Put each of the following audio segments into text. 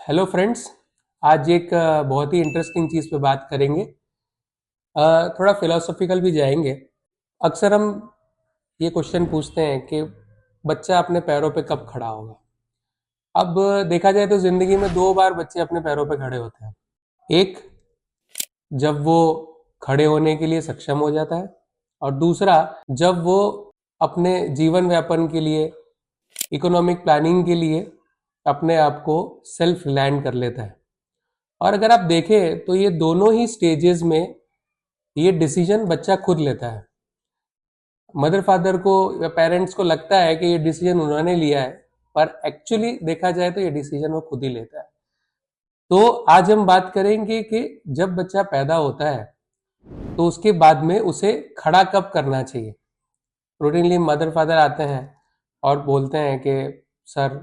Hello friends. आज एक बहुत ही इंटरेस्टिंग चीज़ पे बात करेंगे। थोड़ा फिलोसॉफिकल भी जाएंगे। अक्सर हम ये क्वेश्चन पूछते हैं कि बच्चा अपने पैरों पे कब खड़ा होगा। अब देखा जाए तो ज़िंदगी में दो बार बच्चे अपने पैरों पे खड़े होते हैं। एक, जब वो खड़े होने के लिए सक्षम हो जाता है, और दूसरा, जब वो अपने जीवन व्यापन के लिए, इकोनॉमिक प्लानिंग के लिए अपने आप को सेल्फ रिलायंट कर लेता है। और अगर आप देखें तो ये दोनों ही स्टेजेस में ये डिसीजन बच्चा खुद लेता है। मदर फादर को या पेरेंट्स को लगता है कि ये डिसीजन उन्होंने लिया है, पर एक्चुअली देखा जाए तो ये डिसीजन वो खुद ही लेता है। तो आज हम बात करेंगे कि जब बच्चा पैदा होता है तो उसके बाद में उसे खड़ा कब करना चाहिए। रूटीनली मदर फादर आते हैं और बोलते हैं कि सर,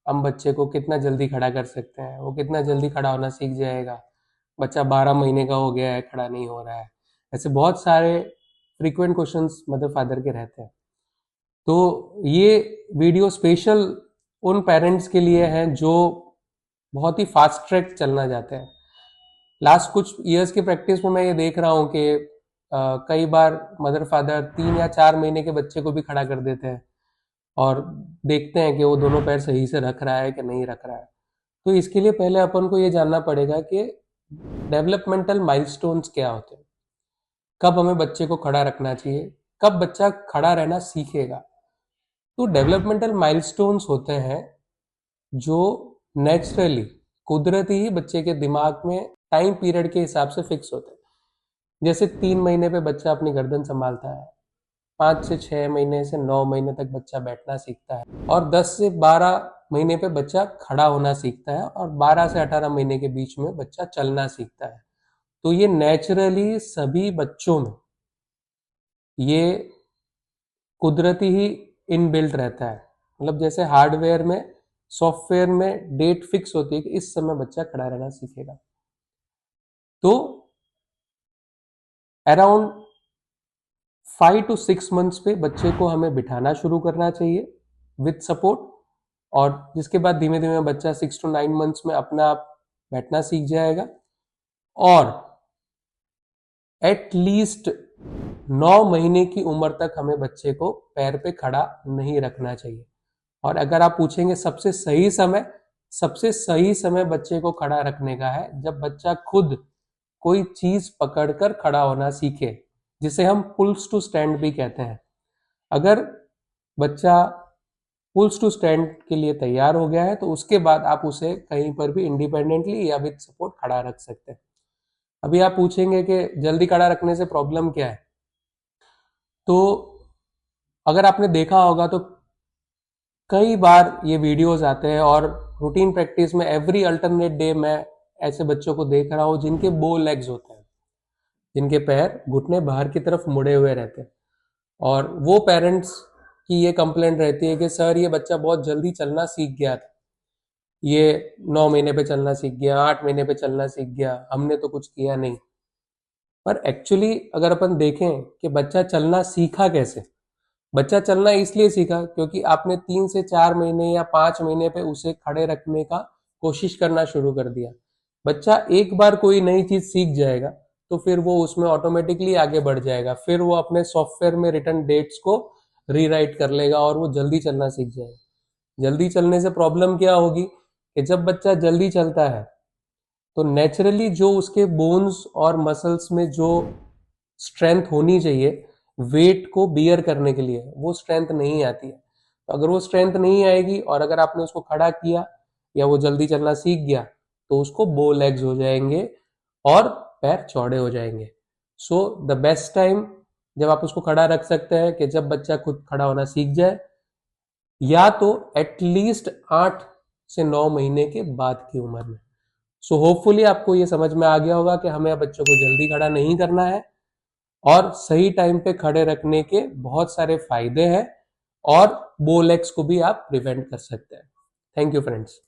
हम बच्चे को कितना जल्दी खड़ा कर सकते हैं, वो कितना जल्दी खड़ा होना सीख जाएगा, बच्चा 12 महीने का हो गया है, खड़ा नहीं हो रहा है। ऐसे बहुत सारे फ्रीक्वेंट क्वेश्चंस मदर फादर के रहते हैं। तो ये वीडियो स्पेशल उन पेरेंट्स के लिए हैं जो बहुत ही फास्ट ट्रैक चलना चाहते हैं। लास्ट कुछ इयर्स की प्रैक्टिस में मैं ये देख रहा हूँ कि कई बार मदर फादर 3 या 4 महीने के बच्चे को भी खड़ा कर देते हैं और देखते हैं कि वो दोनों पैर सही से रख रहा है कि नहीं रख रहा है। तो इसके लिए पहले अपन को ये जानना पड़ेगा कि डेवलपमेंटल माइलस्टोन्स क्या होते हैं, कब हमें बच्चे को खड़ा रखना चाहिए, कब बच्चा खड़ा रहना सीखेगा। तो डेवलपमेंटल माइलस्टोन्स होते हैं जो नेचुरली, कुदरती ही बच्चे के दिमाग में टाइम पीरियड के हिसाब से फिक्स होते हैं। जैसे 3 महीने पे बच्चा अपनी गर्दन संभालता है, 5 से 6 महीने से 9 महीने तक बच्चा बैठना सीखता है, और 10 से 12 महीने पे बच्चा खड़ा होना सीखता है, और 12 से 18 महीने के बीच में बच्चा चलना सीखता है। तो ये नेचुरली सभी बच्चों में ये कुदरती ही इनबिल्ट रहता है। मतलब जैसे हार्डवेयर में, सॉफ्टवेयर में डेट फिक्स होती है कि इस समय बच्चा खड़ा रहना सीखेगा। तो अराउंड 5 to 6 मंथ्स पे बच्चे को हमें बिठाना शुरू करना चाहिए विथ सपोर्ट, और जिसके बाद धीमे धीमे बच्चा 6 to 9 मंथ्स में अपना आप बैठना सीख जाएगा। और एटलीस्ट 9 महीने की उम्र तक हमें बच्चे को पैर पे खड़ा नहीं रखना चाहिए। और अगर आप पूछेंगे सबसे सही समय बच्चे को खड़ा रखने का है जब बच्चा खुद कोई चीज पकड़कर खड़ा होना सीखे, जिसे हम पुल्स टू स्टैंड भी कहते हैं। अगर बच्चा पुल्स टू स्टैंड के लिए तैयार हो गया है तो उसके बाद आप उसे कहीं पर भी इंडिपेंडेंटली या विद सपोर्ट खड़ा रख सकते हैं। अभी आप पूछेंगे कि जल्दी खड़ा रखने से प्रॉब्लम क्या है। तो अगर आपने देखा होगा तो कई बार ये वीडियोस आते हैं, और रूटीन प्रैक्टिस में एवरी अल्टरनेट डे मैं ऐसे बच्चों को देख रहा हूँ जिनके बो लेग्स होते हैं, जिनके पैर घुटने बाहर की तरफ मुड़े हुए रहते हैं। और वो पेरेंट्स की ये कंप्लेंट रहती है कि सर, ये बच्चा बहुत जल्दी चलना सीख गया था, ये 9 महीने पे चलना सीख गया, 8 महीने पे चलना सीख गया, हमने तो कुछ किया नहीं। पर एक्चुअली अगर अपन देखें कि बच्चा चलना सीखा कैसे, बच्चा चलना इसलिए सीखा क्योंकि आपने 3 से 4 महीने या 5 महीने पे उसे खड़े रखने का कोशिश करना शुरू कर दिया। बच्चा एक बार कोई नई चीज सीख जाएगा तो फिर वो उसमें ऑटोमेटिकली आगे बढ़ जाएगा, फिर वो अपने सॉफ्टवेयर में रिटर्न डेट्स को रीराइट कर लेगा और वो जल्दी चलना सीख जाएगा। जल्दी चलने से प्रॉब्लम क्या होगी कि जब बच्चा जल्दी चलता है तो नेचुरली जो उसके बोन्स और मसल्स में जो स्ट्रेंथ होनी चाहिए वेट को बियर करने के लिए, वो स्ट्रेंथ नहीं आती है। तो अगर वो स्ट्रेंथ नहीं आएगी और अगर आपने उसको खड़ा किया या वो जल्दी चलना सीख गया तो उसको बो लेग्स हो जाएंगे और पैर चौड़े हो जाएंगे। सो द बेस्ट टाइम जब आप उसको खड़ा रख सकते हैं कि जब बच्चा खुद खड़ा होना सीख जाए, या तो एटलीस्ट 8 से 9 महीने के बाद की उम्र में। सो होपफुली आपको ये समझ में आ गया होगा कि हमें बच्चों को जल्दी खड़ा नहीं करना है, और सही टाइम पे खड़े रखने के बहुत सारे फायदे हैं, और बो लेग्स को भी आप प्रिवेंट कर सकते हैं। Thank you friends.